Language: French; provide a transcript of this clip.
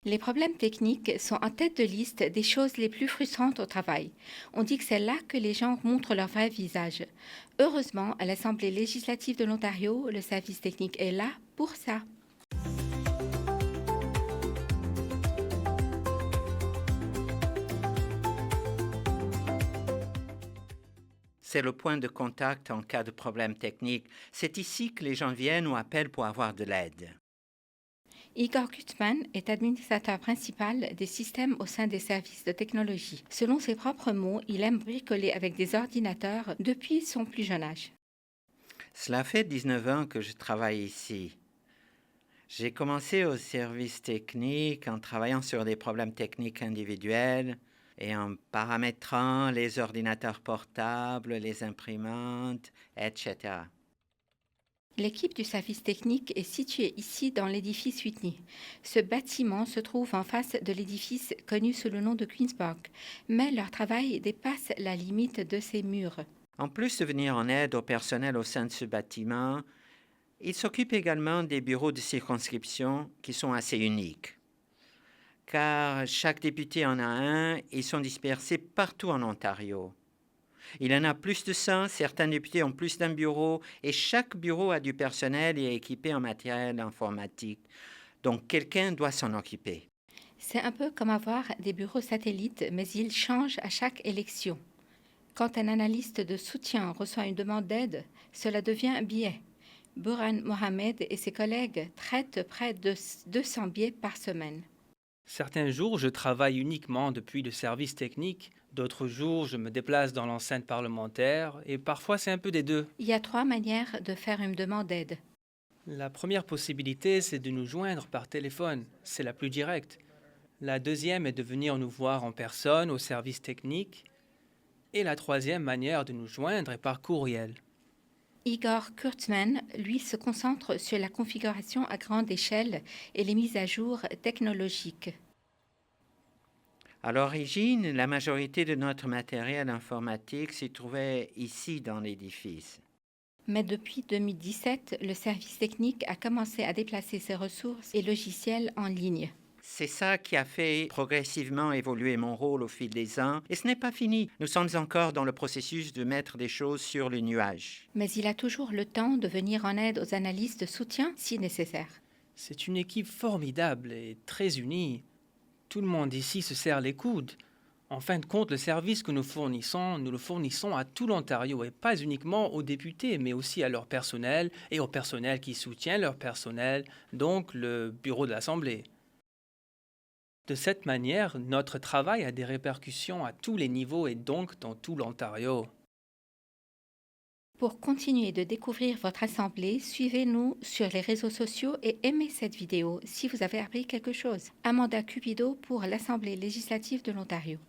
Les problèmes techniques sont en tête de liste des choses les plus frustrantes au travail. On dit que c'est là que les gens montrent leur vrai visage. Heureusement, à l'Assemblée législative de l'Ontario, le service technique est là pour ça. C'est le point de contact en cas de problème technique. C'est ici que les gens viennent ou appellent pour avoir de l'aide. Igor Gutman est administrateur principal des systèmes au sein des services de technologie. Selon ses propres mots, il aime bricoler avec des ordinateurs depuis son plus jeune âge. Cela fait 19 ans que je travaille ici. J'ai commencé au service technique en travaillant sur des problèmes techniques individuels et en paramétrant les ordinateurs portables, les imprimantes, etc. L'équipe du service technique est située ici dans l'édifice Whitney. Ce bâtiment se trouve en face de l'édifice connu sous le nom de Queen's Park, mais leur travail dépasse la limite de ces murs. En plus de venir en aide au personnel au sein de ce bâtiment, il s'occupe également des bureaux de circonscription qui sont assez uniques. Car chaque député en a un, ils sont dispersés partout en Ontario. Il en a plus de 100, certains députés ont plus d'un bureau et chaque bureau a du personnel et est équipé en matériel informatique. Donc quelqu'un doit s'en occuper. C'est un peu comme avoir des bureaux satellites, mais ils changent à chaque élection. Quand un analyste de soutien reçoit une demande d'aide, cela devient un billet. Burhan Mohamed et ses collègues traitent près de 200 billets par semaine. Certains jours, je travaille uniquement depuis le service technique. D'autres jours, je me déplace dans l'enceinte parlementaire et parfois c'est un peu des deux. Il y a 3 manières de faire une demande d'aide. La première possibilité, c'est de nous joindre par téléphone. C'est la plus directe. La deuxième est de venir nous voir en personne au service technique. Et la troisième manière de nous joindre est par courriel. Igor Kurtzman, lui, se concentre sur la configuration à grande échelle et les mises à jour technologiques. À l'origine, la majorité de notre matériel informatique s'y trouvait ici dans l'édifice. Mais depuis 2017, le service technique a commencé à déplacer ses ressources et logiciels en ligne. C'est ça qui a fait progressivement évoluer mon rôle au fil des ans. Et ce n'est pas fini. Nous sommes encore dans le processus de mettre des choses sur le nuage. Mais il a toujours le temps de venir en aide aux analystes de soutien si nécessaire. C'est une équipe formidable et très unie. Tout le monde ici se serre les coudes. En fin de compte, le service que nous le fournissons à tout l'Ontario et pas uniquement aux députés, mais aussi à leur personnel et au personnel qui soutient leur personnel, donc le bureau de l'Assemblée. De cette manière, notre travail a des répercussions à tous les niveaux et donc dans tout l'Ontario. Pour continuer de découvrir votre assemblée, suivez-nous sur les réseaux sociaux et aimez cette vidéo si vous avez appris quelque chose. Amanda Cupido pour l'Assemblée législative de l'Ontario.